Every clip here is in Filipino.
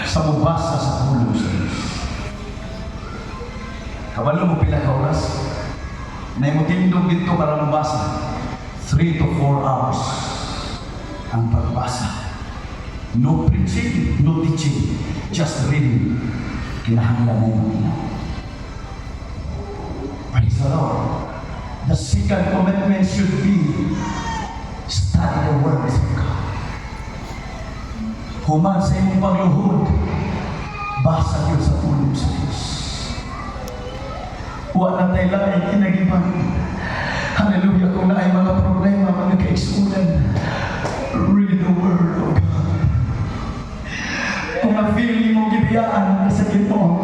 sa mubasa sa pulong sa Diyos. Kabalo mo pila ka oras? Na imutindog dito para mabasa 3 to 4 hours ang pagbasa. No preaching, no teaching, just reading. Kinahanglan na yung ino. Praise the Lord. The second commitment should be study the words of God. Human sa iyong pagluhod, basa Diyos sa pulong sa Diyos. Huwag na tayo lang kinagiban. Hallelujah, kung na ay mga problema, mga kaisunan, read the Word of God. Kung na-feel mo gibiyaan sa Ginoo,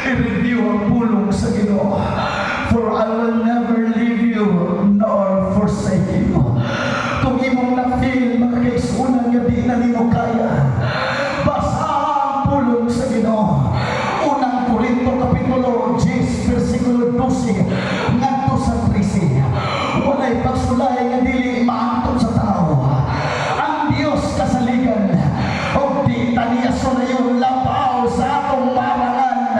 i-review ang pulong sa Ginoo. For I will never leave you nor forsake you. Kung imong na-feel, mga kaisunan, gabi na nimo kaya, basa ang pulong sa Ginoo. Unang Korinto Kapitulo 10, versikulo 12, ngadto sa 13. Walay pagsulay nga dili maangton sa tao. Ang Dios kasaligan, o di taniyason na yung labaw sa atong marangan.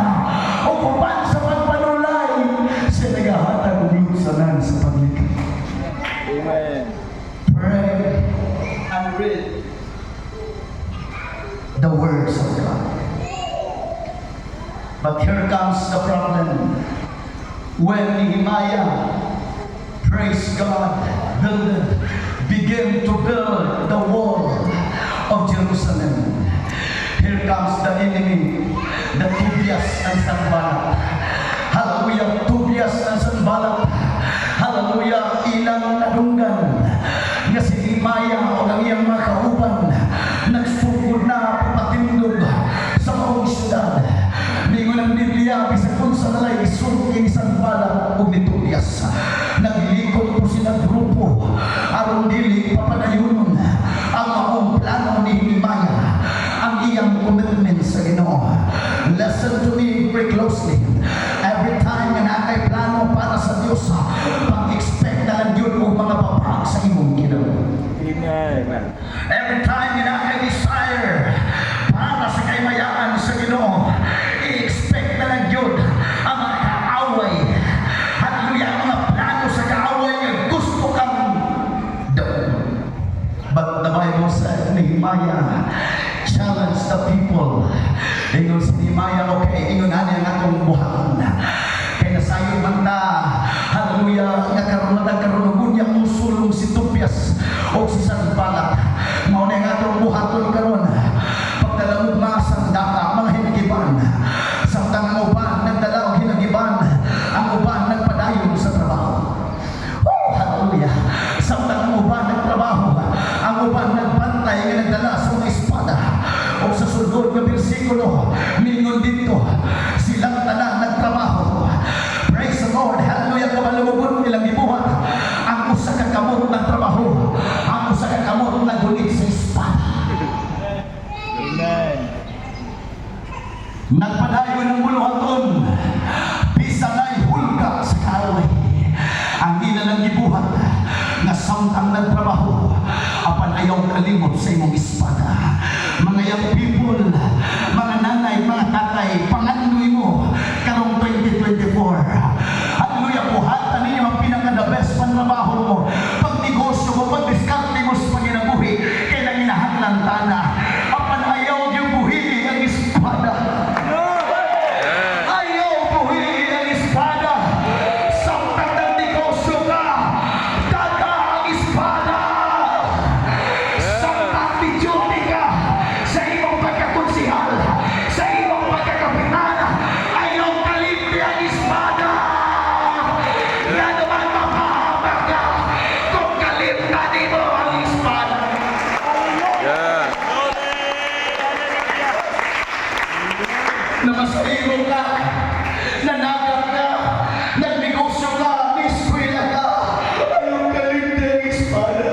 O kupan sa pagpanulay, siya nagahatag og lutsanan sa paglikat. Amen. Pray and read the words of God. But here comes the problem. When Nehemiah, praise God, began to build the wall of Jerusalem, here comes the enemy, the Tobias and Sanballat. Hallelujah, Tobias and Sanballat. Hallelujah, ilang nadunggan nga si Nehemiah o ang iyang mga kauban nagsugod na papatindog sa maong syudad. Ningon ang Biblia, bisag kung sa nalay isulki ni Sanballat o ni Tobias. Naglilikod po sila grupo aron dili papadayunon ang maong plano ni Nehemiah, ang iyang commitment sa Ginoo. Listen to me very closely. Every time nga nakay plano para sa Diyos, pag-expect na lang yun o mga babag sa imong Ginoo. Amen. Every time nga nakay desire para sa kaymayaan sa Ginoo, i-expect na lang yun ang mga kaaway. Hallelujah, ang mga plano sa kaaway nga gusto kang doon. But the Bible said, Nehemiah challenged the people. Ingon si Nehemiah, okay, ingon ani ang atong buhaton. Kaya nasayon man ta, hallelujah, nga karon niya musulong si Tobias o si Sanballat. Mao na ang atong buhaton karon. Pagdala mo mga sandata, mga hinagiban. Samtang ang uban nagdala og hinagiban, ang uban nagpadayon sa trabaho. Oh, hallelujah. Samtang ang uban nagtrabaho, ang uban nagbantay nga nagdala sa mga espada. O sa sunod nga bersikulo, ningon dito, silang tanan nagtrabaho. Praise the Lord. Hallelujah. Kabalumugon nilang gibuhat ang usa ka kamot ng trabaho, ang usa ka kamot na gunit sa espada. Amen. Nagpadayon ng buluhaton, bisan ay hulga sa kaaway. Ang ilang gibuhat na samtang nagtrabaho, apan ayaw kalimot sa imong espada. Mga young people, mga nanay, mga tatay, panganuy mo karong 2024. Hallelujah, buhatan ninyo ang pinaka-the best panrabaho mo. Pag negosyo mo, pag diskarte mo sa panginabuhi, kailang inahanglan tana. Apan ayaw yung buhi ang espada. Ayaw buhi ang espada. Samtang ng negosyo ka, daga ang espada. Samtang di-duty ka, sa iyong pagkakonsihal, sa iyong pagkakapitan, ayaw kalimpi ang espada. Yan naman mapahabag ka kung kalimtanin mo ang espada. Yeah. Na mas imo ka, nanagap ka, nagnegosyo ka, niskwela ka, ayaw kalimpi ang espada.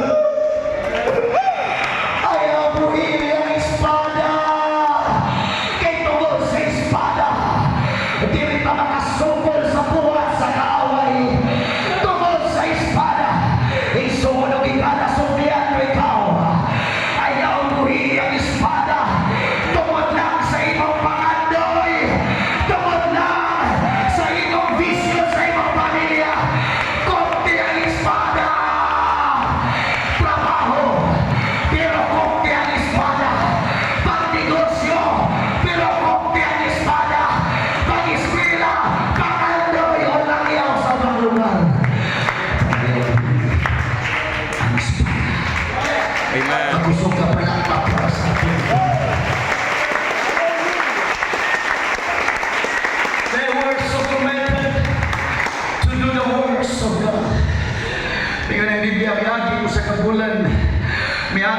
Ayaw buhili ang espada. Kay tungkol sa espada, dili pa makasukol sa buhat sa kaaway. Tungkol sa espada, isunog ikala sumpiyan mo ikaw. Ayaw buhili ang espada.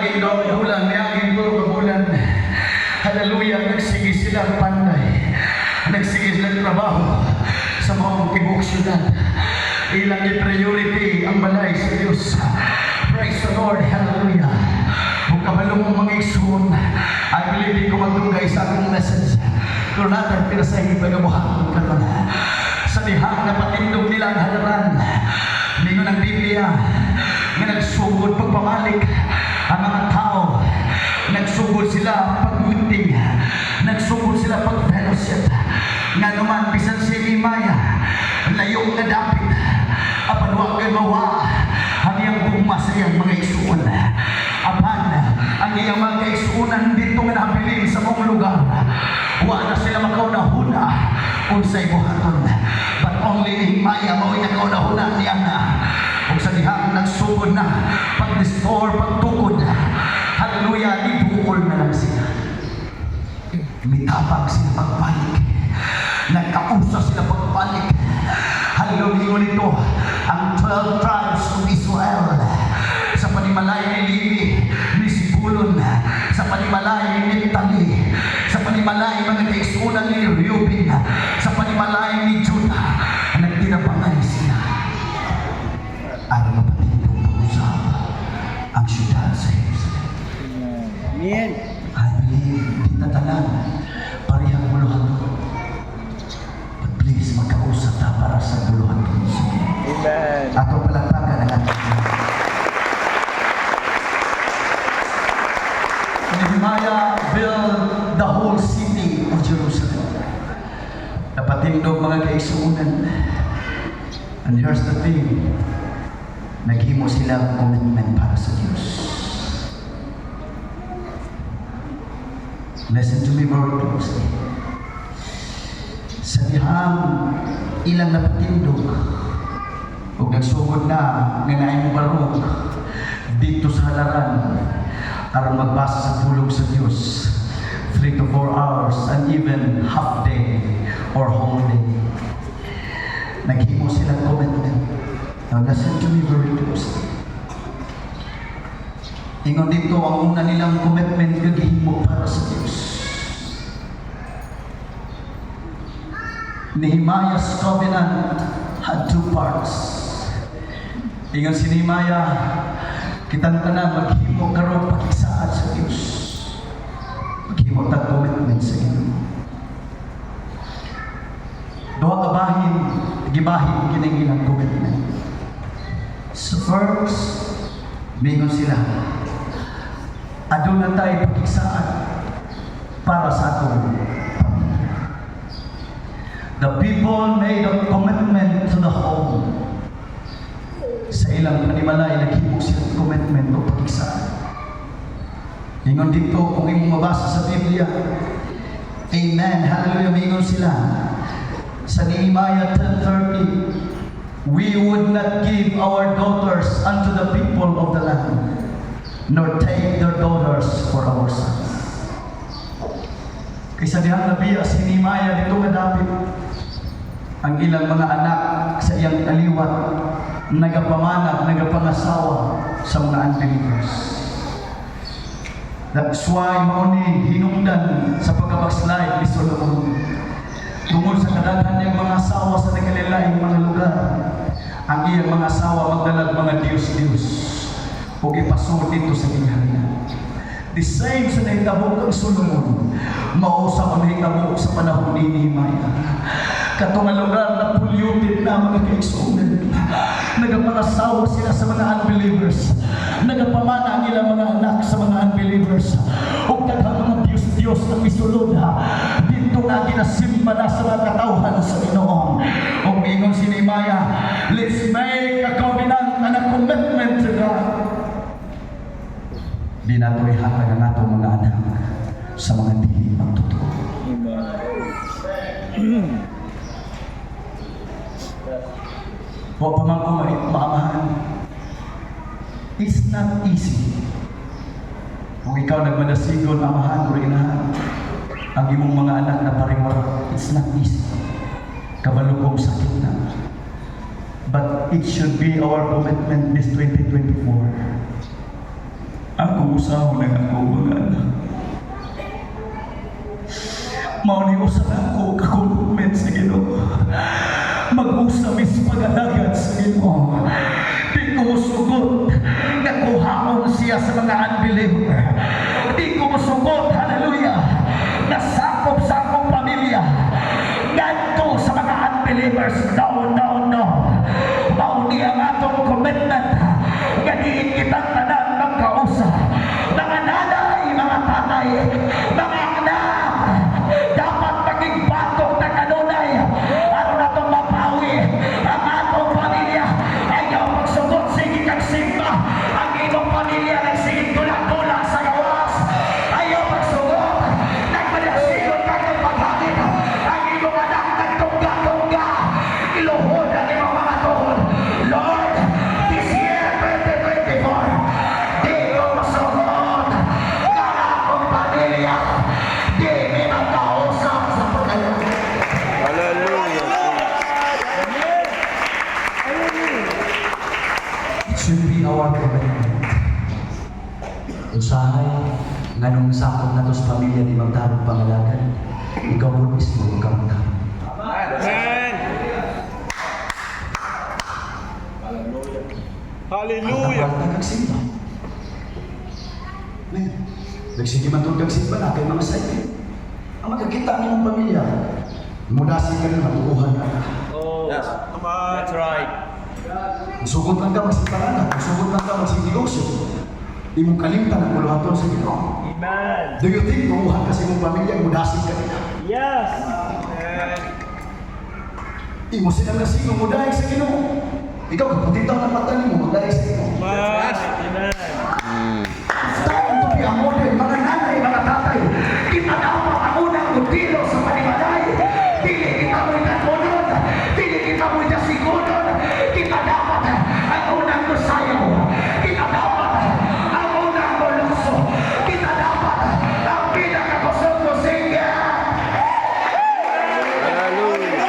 niaging 2 bulan, niaging 3 bulan. Hallelujah, nagsige sila panday. Nagsige sila trabaho sa mga tibok syudad. Ilang priority ang balay sa Diyos. Praise the Lord, hallelujah. Kung kabalong mong mga igsoon, I believe di ko magdugay sa aking message. Kung natin pinasahin pagabuhan ka nun. Sa dihang na patindog nila ang halaran, ningon ang Biblia, na nagsugod pagpamalik ang mga tao. Nagsugod sila pag-meeting, nagsugod sila pag-fellowship. Nga naman, bisan si Nehemiah, layong na dapit, apan wag kay mawa, ang iyang bugma sa iyang mga igsoon. Apan, ang iyang mga igsuunan dito nga nabilin sa mong lugar, wala na sila makaunahuna kung sa ibuhaton. But only Nehemiah mo iyakaunahuna niya na. Kung sa dihang nagsugod na, pag-restore, pagtukod, hallelujah, ibuol na lang sila. Mitabang sila pagbalik. Nagkausa sila pagbalik. Hallelujah, nito ang 12 tribes of Israel. Sa panimalay ni Levi, ni Sibulon, sa panimalay ni Naphtali, sa panimalay mga kaisunan ni Reuben, sa panimalay ni Judah, nagtinabangay sila. Ang mapatindong pag-usap ang syudad sa Jerusalem. Amen. I believe di tatanan parihang buluhan ko. But please, magkausap na para sa buluhan ko. Amen. Ato palagpagan ang ating Nehemiah built the whole city of Jerusalem. Napatindog mga kaisuunan. And here's the thing, naghimo sila ng commitment para sa Diyos. Listen to me very closely. Sa dihang ilang napatindog, o nagsugod na, ninain mo barog, dito sa halaran, aron magbasa sa pulong sa Diyos 3 to 4 hours and even half day or whole day. Naghimo sila commitment. Now listen to me very closely. Ingon dito ang una nilang commitment naghimo para sa Diyos. Nehemiah's covenant had 2 parts. Ingon si Nehemiah, kitang tanan maghimo karon pakisaad sa Dios. Maghimo ta commitment sa Ginoo. Duha ka bahin, gibahin kining ilang commitment. So first, mingon sila, aduna tayo pakisaad para sa atong pamilya. The people made a commitment to the home. Sa ilang panimalay, naghimo sila commitment o pakisaad. Ingon dito, kung imong mabasa sa Biblia, amen, hallelujah, mingon sila. Sa Nehemiah 10:30, we would not give our daughters unto the people of the land, nor take their daughters for our sons. Kaysa dihang nabiya si Nehemiah dito kadapit, ang ilang mga anak sa iyang kaliwat, nagapamanag, nagapangasawa sa mga unbelievers. That's why mauni hinungdan sa pagkabakslide ni Solomon. Tungod sa kadaghan niyang mga asawa sa nagkalilaing mga lugar, ang iyang mga asawa magdalag mga Diyos-Diyos o ipasod dito sa kingharian. The same sa nahitabo ng Solomon, mausa ko nahitabo sa panahon ni Nehemiah. Katong nga lugar na polluted na mga kaigsuunan. Nagapangasawa sila sa mga unbelievers. Nagapamana ang ilang mga anak sa mga unbelievers. O kaghang mga Diyos-Diyos na misulod dito na ginasimba na sa mga katawhan sa Ginoo. O mingon si Nehemiah, let's make a covenant and a commitment to God. Di nato ihatag ang ato mga anak sa mga dili magtotoo. Amen. Huwag pa man kung maamahan. It's not easy. Kung ikaw nagmadasigon, amahan o inahan, ang imong mga anak na pariwara, it's not easy. Kabalugong sakit na. But it should be our commitment this 2024. Ang Mag-uusaw ng ako mga anak. Mauniusan ako kakommitment sa Ginoo. Mag-usamis pag-alagad sa Ginoo. Di ko musugot na kuhaon siya sa mga unbeliever. Di ko musugot, hallelujah, na sakop sa akong pamilya ngadto sa mga unbelievers. No, no, no. Mauni ang atong commitment nga diin kitang tanan magkausap. Mga nanay, mga tatay, mga anak, dapat maging batok na kanunay aron natong mapawi ang atong pamilya. Ayaw magsugot, sige kang simba ang imong pamilya nagsigig tulak-tulak sa gawas. Ayaw magsugot, nagmadasigot ka ng paghangin ang imong anak nagtungga-tungga. Iluhod ang imong mga tuhod. Lord, this year 2024, di ko masugot nga akong pamilya di may magkausap sa pagkaluto. Hallelujah. It should be our commitment. Usahay, nga nung sakot na to sa pamilya di magtarong pangalagan, ikaw po mismo ang kamutan. Amen. Hallelujah. Ang tapal nagsimba. Men, nagsige man itong nagsimba na kay mga sayo. Ang magkakita niyo ng pamilya, mudasin ka rin, matukuhan ka. Oh, yes. Come on. That's right. Sugod lang ka magsimbaran na, sugod lang ka magsindigosyo. Di mong kalimtan ang muluhaton sa Ginoo. Amen. Do you think tuuhan ka sa imong pamilya, mudasin ka nila? Yes. Amen. Imo silang nasino, mudahin sa Ginoo. Ikaw, kapatitaw ng mata mo, mudahin sa Ginoo. Amen. It's time to be a model, mga nanay, mga tatay. Kita dapat ang unang kutilo sa panimalay. Dili kita mo'y katulod. Dili kita mo'y nasigunod. Kita dapat ang unang kusayaw. Kita dapat ang unang bulokso. Kita dapat ang pinakakusog-kusingga. Hallelujah.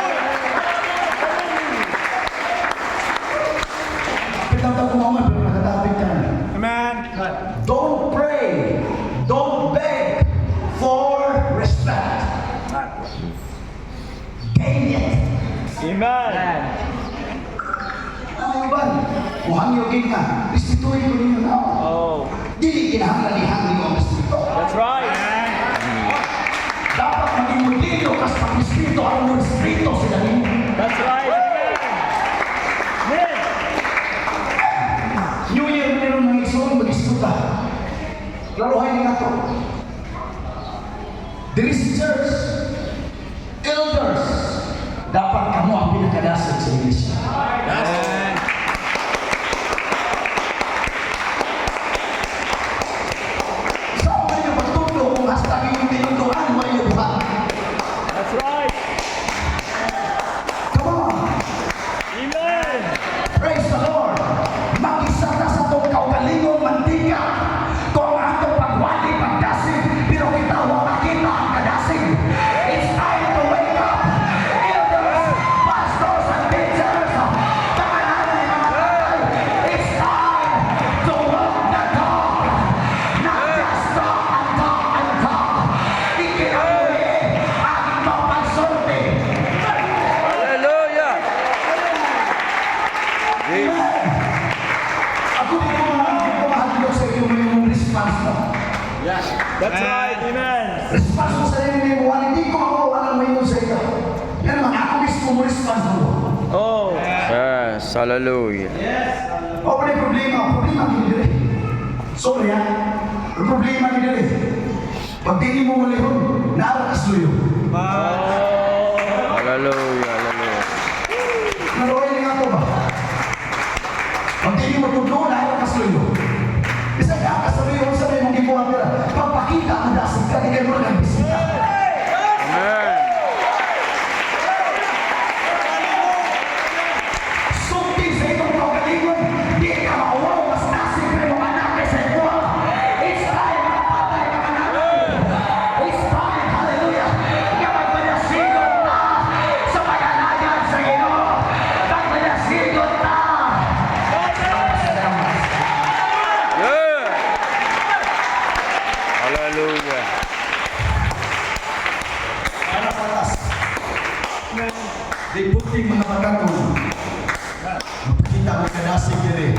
Pinatang kumaman, pero nakatapit ka. Amen. Don't pray, don't beg for respect. Gain it. Amen. Ano yung ban? Muhang yung gain ka. Restituin ko ninyo na. Oh, Dili kinahanglan ni ang Espiritu. that's right. Dapat maging modelo kas pag Espiritu ang mga Espiritu sila ninyo. That's right. Amen. New Year meron ng isong mag-iskuta. Laluhay nga to. There is church, elders. Dapat kamu ang pinakadasig sa iglesia. Amen. Saan ba niyo pagtulo kung hasta yung tinunduan mo yung buhat? That's right. Come on! Amen. Praise the Lord! Mag-isa na sa itong kaugalingong mantika kung ang atong pagwali, pagdasig, pero kita huwag makita ang kadasig. It's time to wake up! Elders, pastors, and teachers, mga nanay, mga tatay, it's time to walk the talk! Not just talk and talk and talk! Ikinamuli ang itong pagsulti! Hallelujah. Ako din ko mahal sa iyo mo yung response mo. Yes. That's right. Amen. Response mo sa iyo mo, hindi ko makuha mo yun sa iyo. Yan naman, ako mismo mo response mo. Oh. Yes, hallelujah. O pa na problema hindi rin. Sorry ha, ang problema hindi rin. Pag tingin mo muli yun, naarakas mo yun. Hallelujah, hallelujah. Naroon niya ako ba? Pag tingin mo tudlo, naarakas mo yun. Isa ka, kasabi yun sa may mong gibuhan nila. Pagpakita ang dasig ka, hindi kayo mo lang bisita. Amen. Sukti sa itong kaugalingon, di ka mauwaw, mas nasig na yung anak sa iyo. It's time, mga patay, mga nanay. It's time, hallelujah, na magpanasigot na sa pag-alagan sa iyo. Magpanasigot na. Yeah. King mga pagkakong. Magpakita ang kadasig diri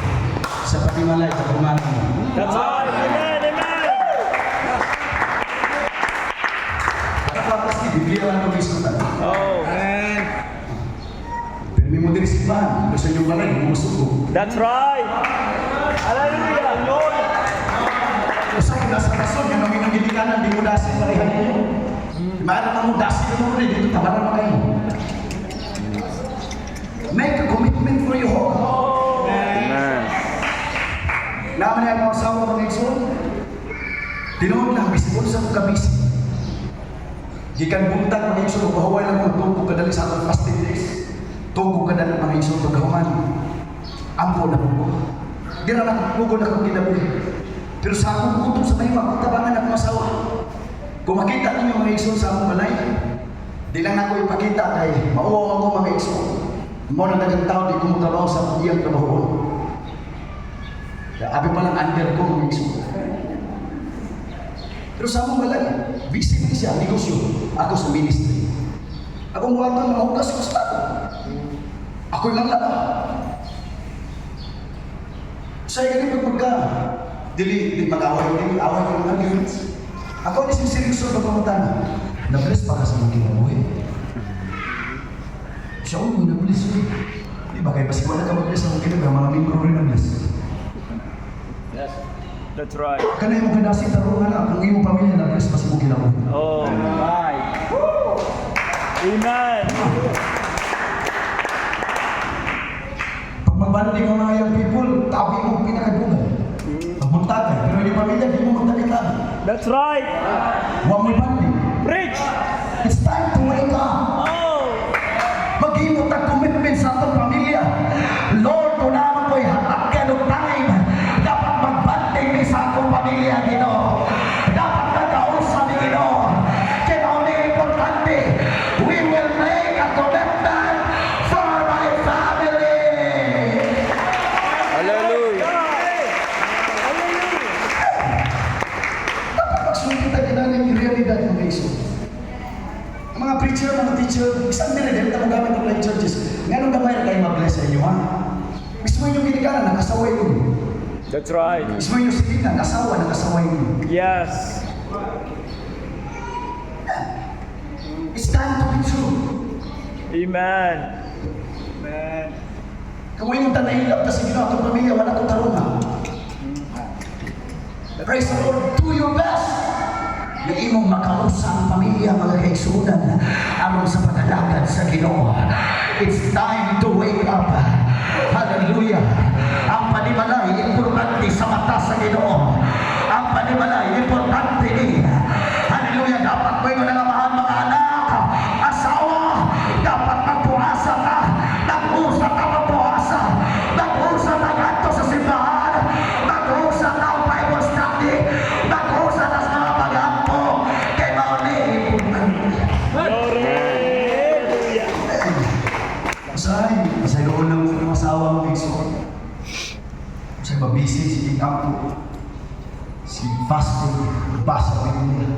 sa Patimalay, Tapumanan. That's right. Amen. Amen. Tapos ni Biblia lang ang isutan. Oh, Pero may mo diri simbahan, gusto nyo balay, mumusuko. that's right. Hallelujah. Lord. Usa ko sa rason nga nang imong gidikanan di mo dasin parehan ninyo. Maara na mo dasin mo rin dito tabaran na kayo. Make a commitment for your home. Amen. Naman niya ang asawa ng Exxon. Tinuod lang, bisipon sa kabisi. Gikan buntag mga Exxon, mahuway lang mo, tugo kadali sa atong fasting days. Tugo kadali mga Exxon, tugahuman. Ampo na po. Di na nakapugod akong kinabuhi. Pero sa akong utong sa may magtabangan akong asawa. Kung makita ninyo mga Exxon sa akong balay, di lang ako ipakita kay mauwaw ako mga Exxon. Mo na dagang tao, di ko mo trabaho sa iyang trabahoon. Abi pa lang under ko mga Exxon. Pero sa akong balay, busy din siya, negosyo. Ako sa ministry. Akong buwatan mga hugas ko sa ako. Ako'y lang lala. Saya ganun pagpagka. Dili mag-away ko ng arguments. Ako ni seryoso na pamatan. Na-bless pa ka sa mga kinabuhi. Siya ko yung na-bless ko. Di ba kayo pasikwala ka mag-bless sa mga kinabuhi, mga membro rin na-bless. That's right. Kana yung mga kadasig tarungan na, kung iyong pamilya na-bless pa sa mga kinabuhi. Oh, right. Amen. Pag magbanding ang mga young people, tabi mo pinakadugan. Pagmuntagan, pero yung pamilya, di mo magtakitan. That's right. Huwag mo banding. Preach. It's time to wake up. Oh. Maghimot ang commitment sa atong pamilya. Lord, kung naman ko'y hatag ka ng time, dapat magbanding ni sa atong pamilya, Ginoo. Dapat nagkausap ni Ginoo. Kaya ang importante, we will make a commitment for my family. Hallelujah. Dapat magsungkit kita ginanang yung realidad ng Yesu. Ang mga preacher, mga teacher, isang dinadel, tamo gamit ng live churches. Nga gamay na kayo mag-bless sa inyo, ha? Mismo yung ginikanan, nakasaway ko. That's right. Mismo yung silingan, nakasaway ko. Yes. It's time to be true. Amen. Kung yung tanahilap na sa Ginoo atong pamilya, wala kong tarungan. Praise the Lord, do your best. Na imong makausa ang pamilya, mga kaigsunan, aron sa pagdagad sa Ginoo. It's time to wake up. Hallelujah. Ang panimalay, importante sa mata sa Ginoo. Ang panimalay, importante ni. Hallelujah. Dapat mo yung nalamahan mga anak, asawa, dapat magpuasa ka. Nag-usa ka magpuasa. Nag-usa ka ganto sa simbahan. Nag-usa ka ang Bible study. Nag-usa ka sa mga pag-ampo. Kay mauli, importante. Glory. Hallelujah. Masay doon lang sa mga asawa mo ng Ison. Masay mabisi, si Kampo. Si fasting, basa ko yun.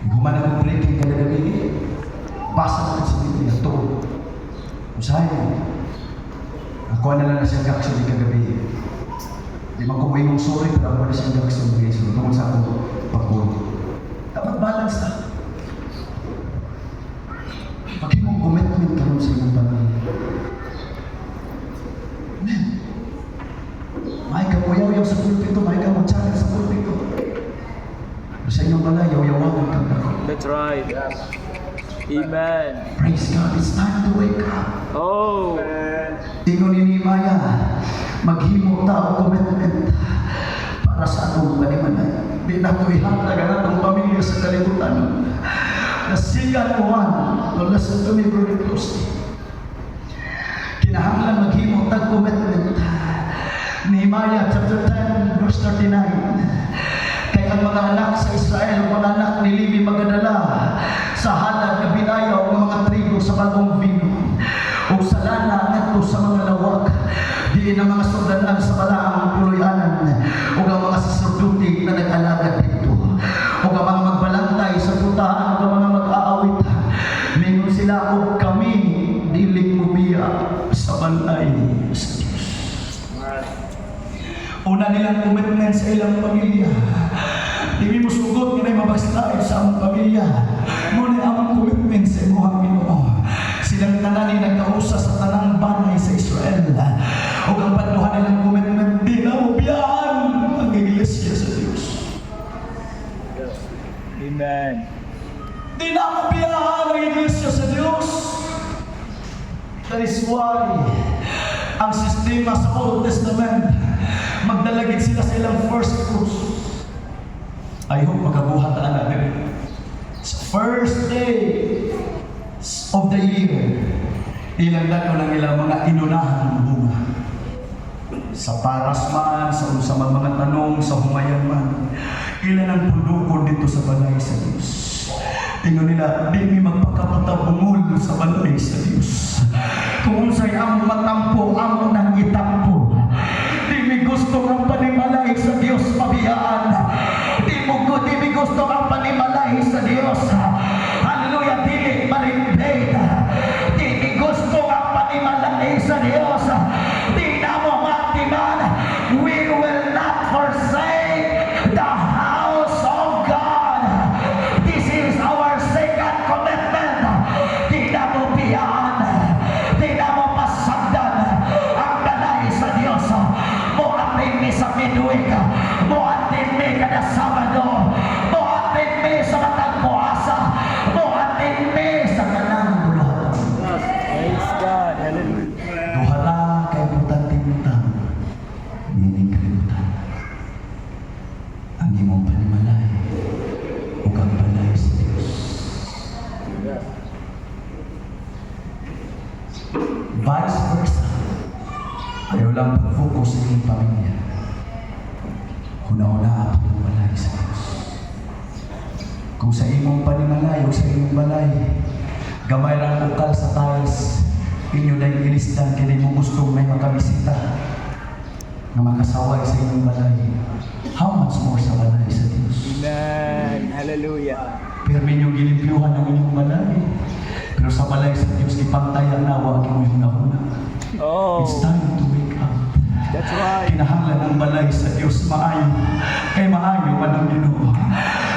Guman ako breaking kada gabi. Basa ko sa Biblia, ito. Masay, ako na lang na siya gakso di kagabi. Di man ko may mong sorry, pero ako na siya gakso di kagabi. Tungkol sa ako pagkulo. Dapat balance na. Pag mong commitment ka sa iyong pamilya. Amen. May ka uyaw-yaw sa pulpito, may ka mag-challenge sa pulpito. Pero sa inyong balay, yaw-yawan ang kanta. That's right. Amen. Praise God, it's time to wake up. Oh. Tingon ni Nehemiah, maghimo ta og commitment para sa atong panimalay. Di na ko ihatag ang atong pamilya sa kalibutan. Nasigan mo no listen to me very closely. Kinahanglan maghimo tag commitment. Nehemiah chapter 10 verse 39. Kay ang mga anak sa Israel, mga anak ni Levi magadala sa halad na binayaw ng mga trigo sa bagong vino. O sa lana ngadto sa mga lawak. Diin ang mga soldadan sa balaang puloy-anan. O ang mga saserdote na nag-alagad dito. O ang mga magbalantay sa putahan o ang mga mag-aawit. Mingon sila o kami pamilya sa balay sa Diyos. Una nilang commitment sa ilang pamilya. Hindi mo sugot nga na mabaslain sa among pamilya. Muna among commitment sa imuhang Ginoo. Silang tanan nagkausa sa tanang banay sa Israel. O ang panduhan nilang commitment, di na mo biyaan ang iglesia sa Diyos. Amen. Di na mo biyaan ang iglesia sa Diyos. That is why ang sistema sa Old Testament, magdalagid sila sa ilang first fruits. I hope magabuhat ang natin. Sa first day of the year, ilang dako ng ilang mga inunahan bunga. Sa paras man, sa mga tanong, sa humayan man, ilan ang pundukod dito sa balay sa Diyos. Tingnan nila, di mi magpakapatabungol sa balay sa Diyos. Kung unsay ang matampo, ang nang itampo. Di mi gusto ang panimalay sa Diyos pabiyaan. Di mi gusto ang panimalay sa Diyos. Hallelujah, di marimbay. Di mi gusto ang panimalay sa Diyos. Di na mo matiman. We will not forsake the house of God. This is our second commitment. Di na mo biyaan. Di na mo pasagdan ang balay sa Diyos. Muatin mi sa minuig. Muatin mi kada Sabado. Muatin mi sa matag buhasa. Muatin mi sa kanang buluhan. Praise God. Hallelujah. Duhala kay butang-tintang. Nining kalimutan. Ang imong panimalay o kang balay sa Diyos. Vice versa. Ayaw lang pag-focus sa iyong pamilya. Una-una ang panimalay sa Diyos. Kung sa imong panimalay o sa iyong balay, gamay lang ukal sa tiles, inyo na ilisdan kaya mo gustong may makabisita na makasaway sa inyong balay. How much more sa balay sa Diyos? Amen. Hallelujah. Pero minyong gilimpyuhan ng inyong balay. Pero sa balay sa Diyos, ipantay ang nawa ang inyong nahuna. Oh, It's time to wake up. that's right. Kinahanglan ang balay sa Diyos maayo. Kay maayo man ang Ginoo.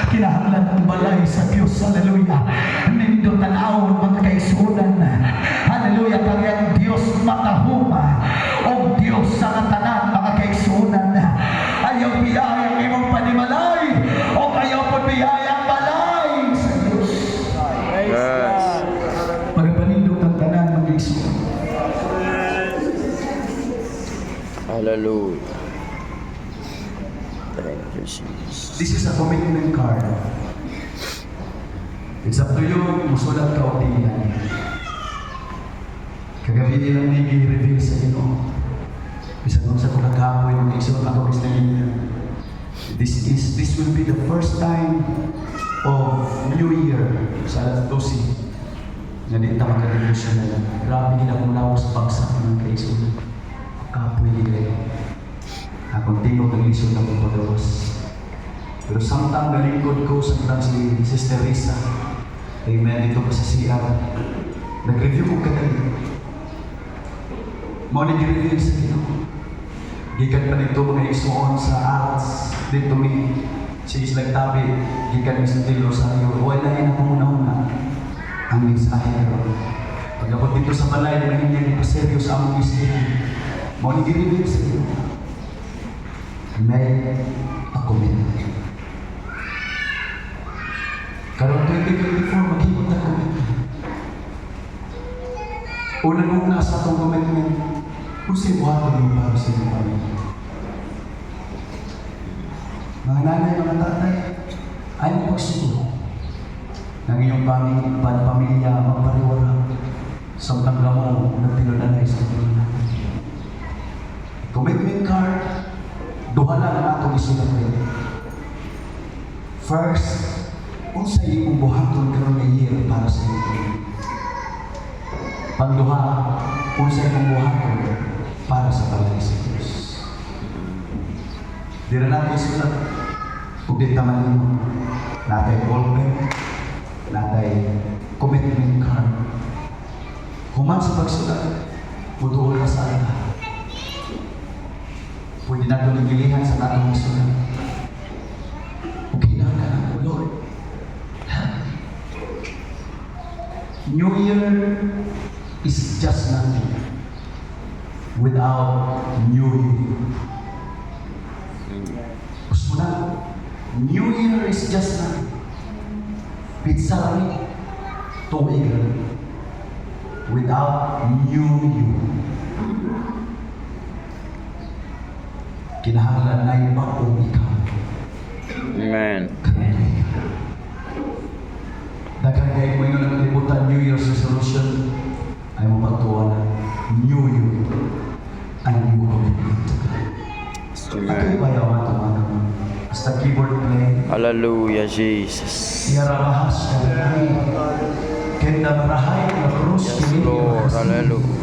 Kinahanglan ang balay sa Diyos. Hallelujah. Nindo tanawon mga kaisunan. Hallelujah. Kaya ang Diyos makahuma. O Diyos sa tanan mga kaisunan. Ayaw biyayang imong panimalay. O ayaw po biyayang balay sa Diyos. Praise Yes. God. Magpanindog ang tanan mga kaisunan. Hallelujah. Thank you, Jesus. This is a commitment card. It's up to you, musulat ka o tingnan. Kagabi nilang nag-reveal sa Ginoo. Bisa kung sa kagapoy ng isulat ako is naging this will be the first time of New Year sa alas 12. Nga di ta makadibusyon na lang. Grabe ginamulaw sa bagsak ng kaisulat. Kapoy nila. Akong tingog ang isod ng pagpagawas. Pero samtang nalingkod ko sa si Sister Risa, amen, dito pa sa CR, nag-review ko kadali. Mo nag-review sa Ginoo. Gikan pa dito mga isuon sa arts, dito mi, si Islang Tabi, gikan mi sa Tilo sa iyo, wala na una-una ang mensahe. Pag-abot dito sa balay, nangingyan pa seryo sa among isip. Mo nag-review sa Ginoo. May commitment. Karong 2024, maghimot na commitment. Unang-una sa itong commitment, kung sa'yo buhaton mo para sa inyong pamilya. Mga nanay, mga tatay, ayaw pagsuko ng iyong pamilya magpariwara sa tangga mo na tinunanay sa pamilya. Commitment card, duha lang ang atong isulat kayo. First, kung sa iyong buhaton karon nga year para sa iyo. Pangduha, kung sa iyong buhaton para sa balay sa Diyos. Di na natin isulat. Kung di taman mo, natay ballpen, natay commitment card. Human sa pagsulat, Mutuol ka sa Allah. Pwede na ito nagilihan sa tatang sulat. Okay na ka na, Lord. New Year is just nothing without New Year. Gusto mo na? New Year is just nothing. Pizza rin. Tuwig rin. Without New Year. Kinahanglan na yung bagong ikaw. Amen. Daghang kayo mo yung nakalimutan New Year's resolution ay mapagtuwa na New Year ang new commitment. At kayo Amen. ba yaw ito mga naman? Basta keyboard play. Hallelujah, Jesus. Yara bahas ka rin. Kenda marahay na krus. Yes, Lord. Hallelujah.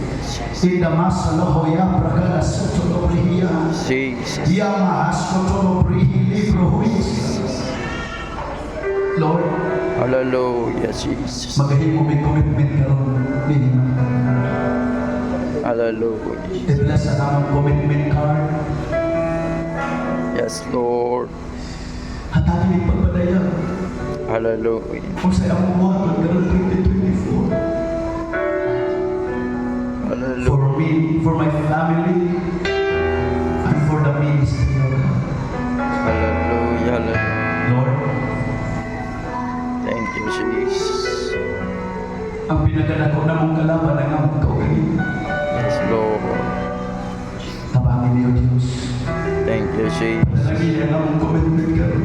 Tinda masaloho ya prakala soto prihiya. Jesus. Ya mahas koto prihi libro huis. Lord, Hallelujah, Jesus. magahin mo may commitment karon minimum. Hallelujah. Ibla sa namang commitment card. Yes, Lord. Hatagi ni pagpadaya. Hallelujah. Kung sa among buhat magkaroon 2024. Hallelujah. For me, for my family, and for the ministry of God. Hallelujah. Hallelujah. Lord, Thank you, Jesus. ang pinagdadako na mong kalaban ang among kaugalingon. Yes, Lord. Tabangin niyo, Diyos. Thank you, Jesus. Nalagyan ang among commitment karon.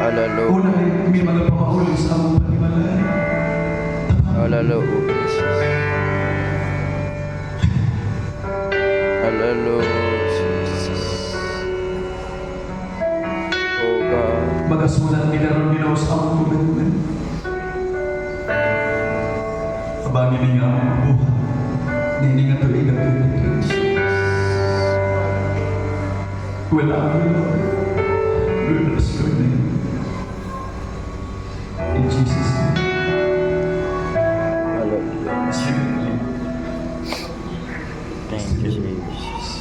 Hallelujah. Una ay may mga pamahuli sa among panimalay. Hallelujah. Jesus. Hallelujah, Jesus. Oh God. Magasulat ni karon ginawa sa among commitment. Tabangin niyo ang among buhat. Hindi nga tuloy ka wala ako, Lord. We bless your name. In Jesus' name. Hallelujah. Bless your name. Thank you, Jesus.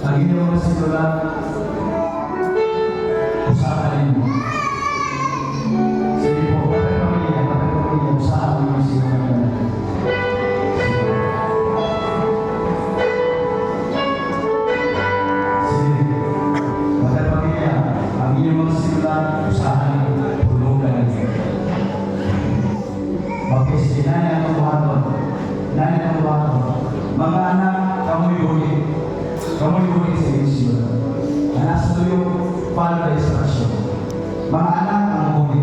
Ang inyong mga simula, usapan Mga anak, kamoy huli. Kamoy huli sa isyo. Na nasa tuyong para instruction. Mga anak, ang huli.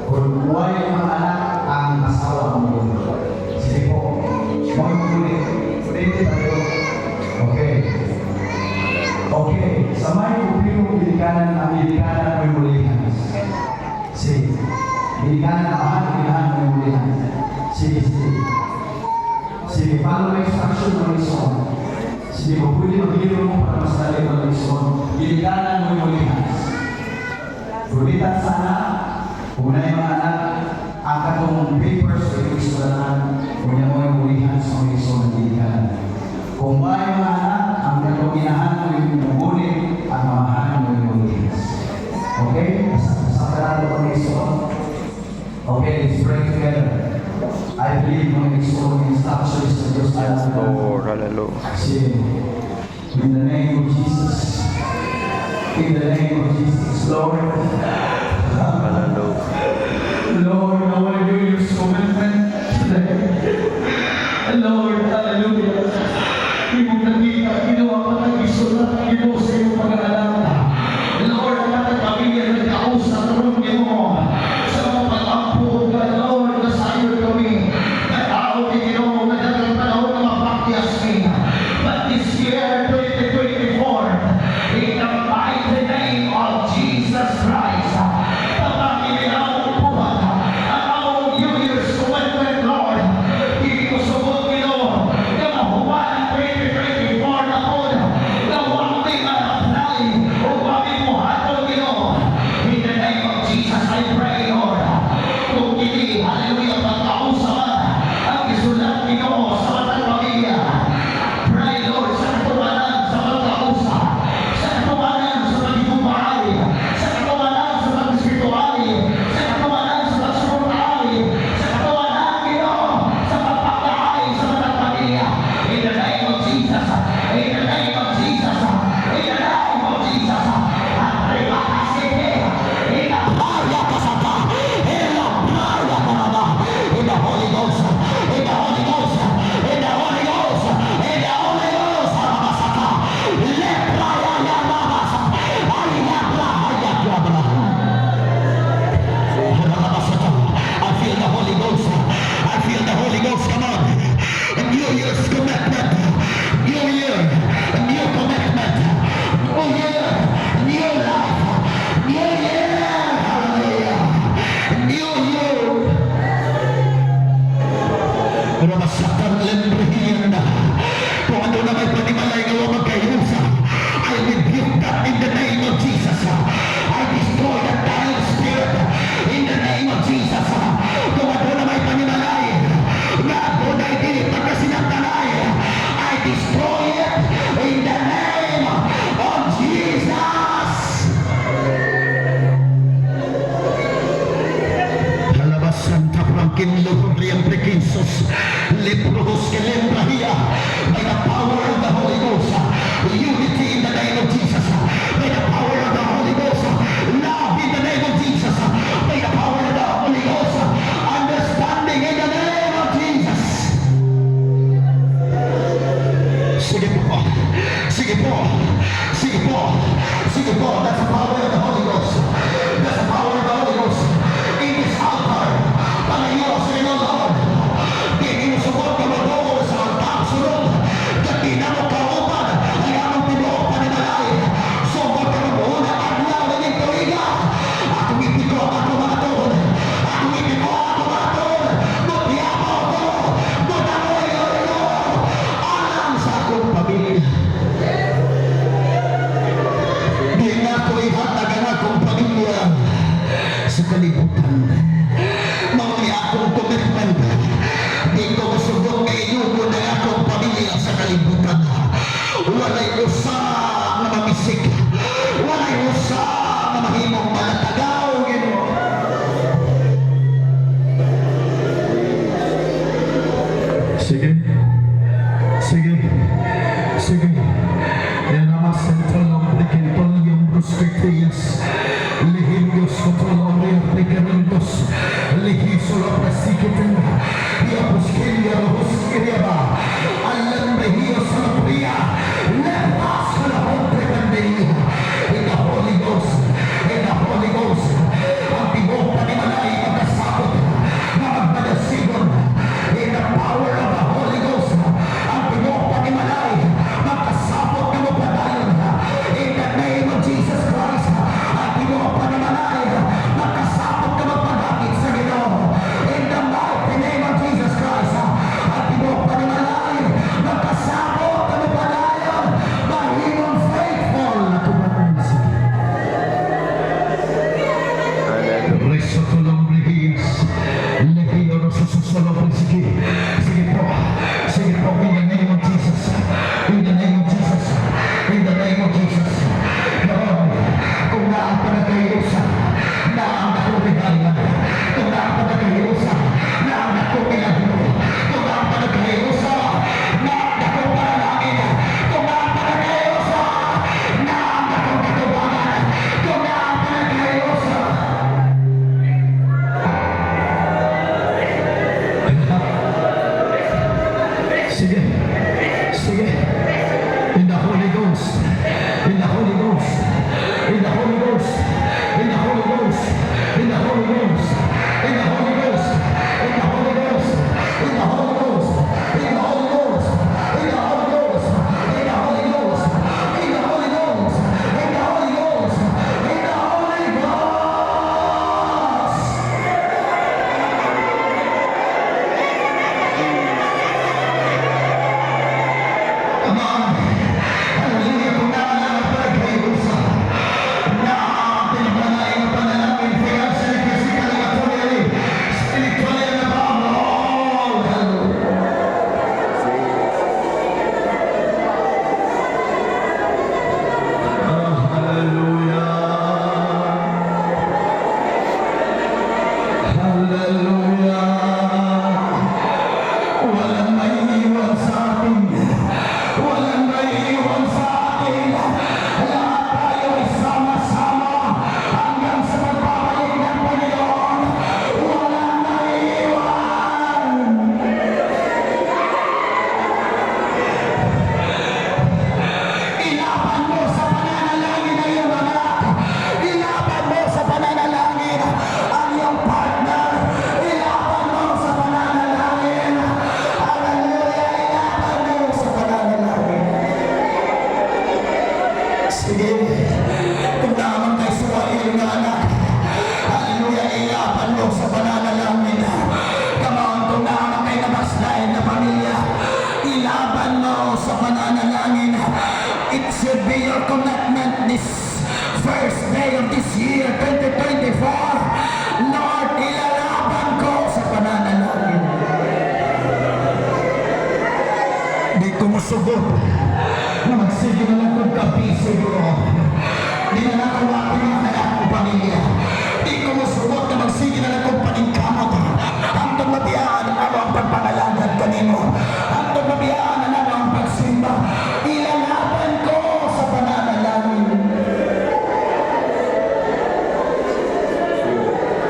Kung buhay ang mga anak, ang asawa ang huli. Sige po. Kamoy huli. Pwede tayo. Okay. Okay. Sa may upilong bilikanan, ang bilikanan may mulihan. Sige. Bilikanan, ang may mulihan. Sige, sige. Sige, follow my instruction ng lison. Sige, kung pwede magbiro mo para mas dali ng lison, bilikanan mo yung mulihan. Gulitan sana, kung na yung mga anak, ang katong papers o yung isulanan, kung yan mo yung mulihan sa mga lison ng bilikanan. Kung ba yung mga anak, ang katong inahan mo yung mugulit, at mamahan mo yung mulihan. Okay? Sa karalo ng lison. Okay, let's pray together. I believe on His own instructions to just Yes, Lord. Hallelujah. In the name of Jesus. In the name of Jesus, Lord. Hallelujah. Lord, I want to do your commitment today. Lord, hallelujah. Ibig nakita, ginawa ka ng isulat, ginawa sa iyong pag-aalala. Lord, ang ating pamilya nagkausap ng Ginoo sa mga pag-ampun ka, Lord, nasayo kami. Nag-aawag ni Ginoo, nagdagang panahon na mapakyas niya. But this year, 2024, in the mighty name of Jesus Christ, pagpapili ang buwan, ang among New Year's commitment, Lord, hindi ko subot, Ginoo, na mahuwa ng 2024 na po, na huwag may ma-apply o huwag may muhatol, Ginoo. In the name of Jesus, I pray, Lord, kung hindi, hallelujah, pagkausaman ang isulat, Ginoo, sa matang pamilya. Pray, Lord, sa katuwanan, sa pagkausap, sa katuwanan, sa pagkikumpay, sa katuwanan, sa pag-spiritual, sa katuwanan, sa pag-spiritual, sa katuwanan, Ginoo, sa pagpapakaay, sa matang pamilya. In the name of Jesus, in the name of Jesus, in the name of Jesus, arriba ka sige, inapaya ka sa pa, inapaya ka na ba, in the Holy Ghost, in the Holy Ghost, in the Holy Ghost, in the Holy Ghost, arabasaka, lepraya yamabasa, ayabrahaya yabrahaya. I feel the Holy Ghost. I feel the Holy Ghost. Come on. A New Year's commitment. New Year. A new commitment. New Year. New life. New Year. Hallelujah. New Year. Ramasakang lembrihiyan na. Kung ano na may panimalay ngawa magkayusa, I rebuke that in the name of Jesus. I destroy that dying spirit in the name of Jesus. Kung ano na may panimalay na ako na hindi pagkasinagdalay, I destroy it in the name of Jesus. Halabasan taprangkin luhurliang prekinsos, lepros ke lembrahia, by the power of the Holy Ghost, unity in the name of Jesus, by the power of the Holy Ghost, love in the name of Jesus, by the power of the Holy Ghost, understanding in the name of Jesus. Sige po, sige po, sige po, sige po, that's the power of the Holy Ghost, that's the power of the Holy Ghost, in this altar, panayo sa inyo, Lord, inusugot ka mo doon sa altar, sunod, kasi na mo kaupan, ay anong pinuo panimalay, sugot ka mo doon, at lawin yung tuwiga, at umipiko ako mga doon, at umipiko ako mga doon, nutiyapo ako, nutamoy ako, alam sa akong pamilya. Di nga ko ihatag ang akong pamilya sa kalibutan. Mawali akong commitment. Di ko masugod kayo kung na akong pamilya sa kalibutan. Walay usa na mamisik. Walay usa na mahimong malatagaw. Sige. Sige. Sige. Yan ang sentral ng Brikintol yung Brusketias. Lihimos Kotolong yung Brikerindos. Lihisol ang Prasikitin. Iapos Kilia Rohos Kiriaba. Sige. In the Holy Ghost. In the Holy Ghost. In the Holy Ghost. In the Holy Ghost. In the Holy Ghost. In the Holy Ghost. In the Holy Ghost. In the Holy Ghost. In the Holy Ghost. In the Holy Ghost. In the Holy Ghost. In the Holy Ghost. In the Holy Ghost. In the Holy Ghost. Come on. Hallelujah. Kung naalala pa rin kayo sa pinagmanain na panalangin, financially, physically, materially, spiritually, and above all. Hallelujah. Hallelujah. Walang maiiwan sa atin. Walang maiiwan sa atin. Lahat tayo ay sama-sama hanggang sa pagbabalik ng Panginoon. Walang maiiwan. Ilaban mo sa pananalangin ang iyong anak. Ilaban mo sa pananalangin ang iyong partner. Ilaban mo sa pananalangin. Hallelujah. Ilaban mo sa pananalangin. Sige. Kung naman kay Suwail nga anak. Hallelujah. Ilaban mo sa pananalangin. Come on. Kung naman kay namaslain na pamilya. Ilaban mo sa pananalangin. It should be your commitment this first day of this year, 2024. Lord, ilalaban ko sa pananalangin. Di ko musugot na magsige na lang kong kapiso ko. Di na nakawakin yung anak ko pamilya. Di ko musugot na magsige na lang kong paningkamot. Hantong mabiyaan ang ang pagpangalangan kanino. Hantong mabiyaan ang ang pagsimba. Ilalaban ko sa pananalangin.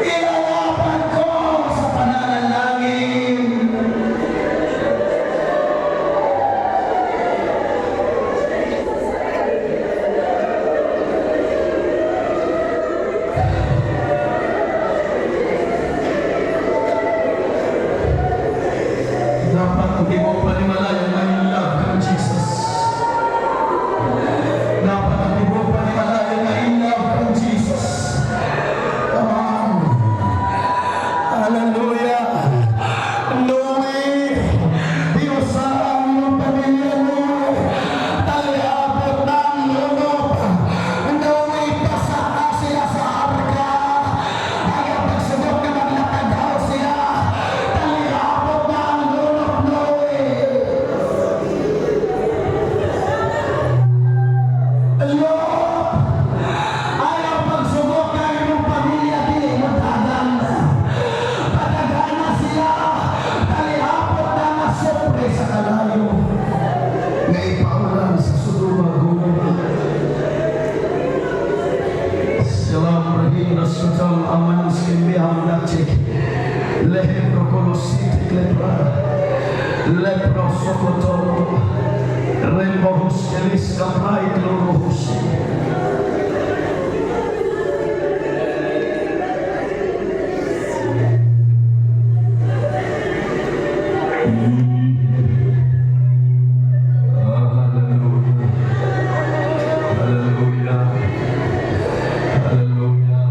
Ilalaban ko sa pananalangin. Dapat hindi mo paniwalayan na in love kang Jesus. Dapat hindi mo paniwalayan na in love kang Jesus. Come on. Hallelujah. Louie, Diyos sa aming pamilya mo. Taliabot ng lunop. Louie, pasaka sila sa arka. Kaya pagsubok na maglakad daw sila. Taliabot ng lunop, Louie. Lord, ayaw pagsubok ng iyong pamilya, di matagal. Patagal na sila, talihapot na nasopre sa kalayo. Naipaulan sa Sodoma. Salam rahim rasutal aman skimbi hamdachik. Lehem rokolosit lepra. Lepro sokotolo. Rembohus kelis kaprait lorohus. Hallelujah. Hallelujah.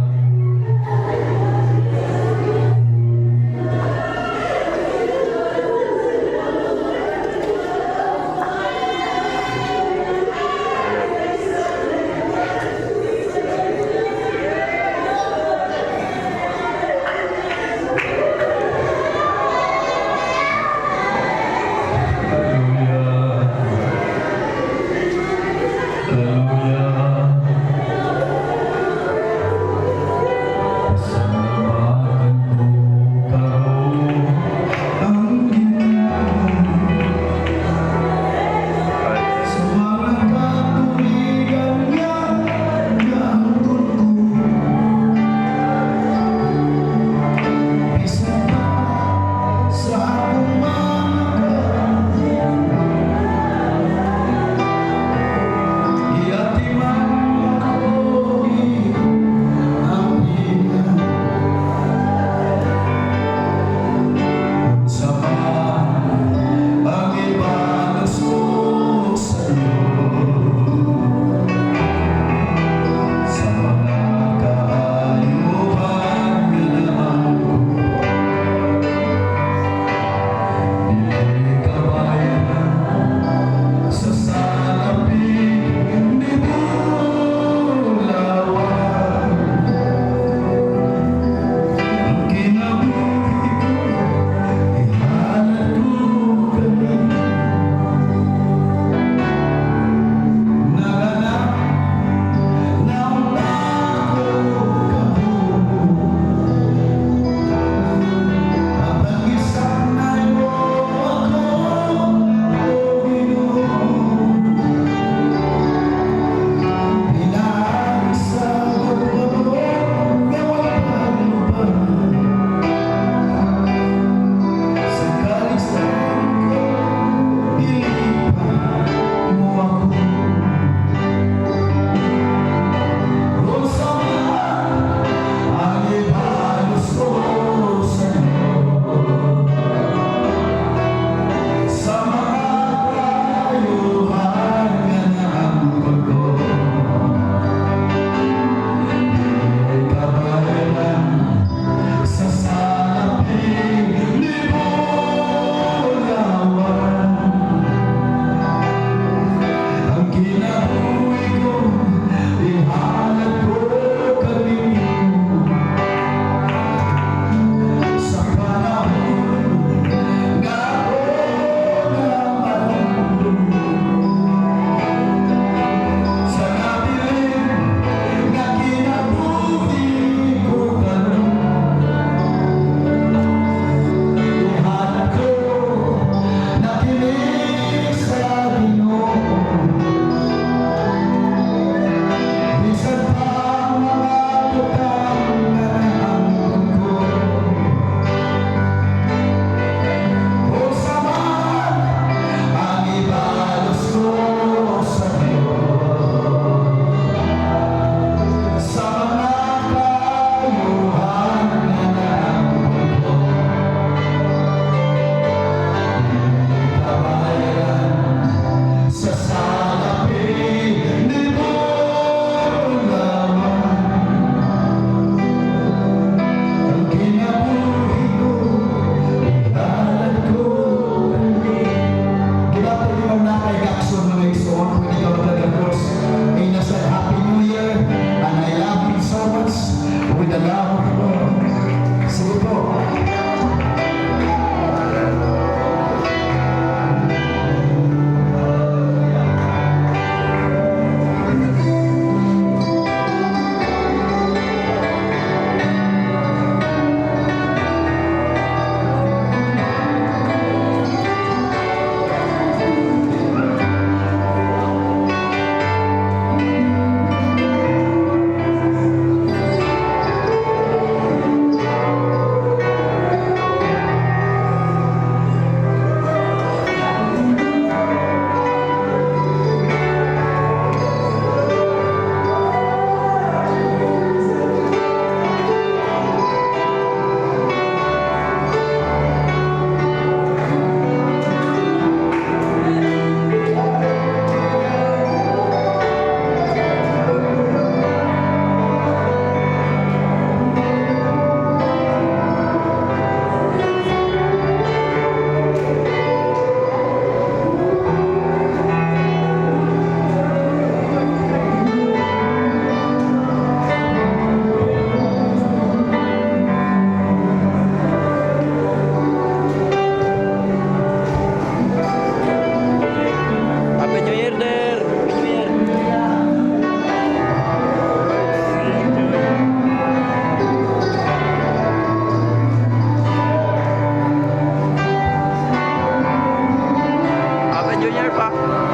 ka.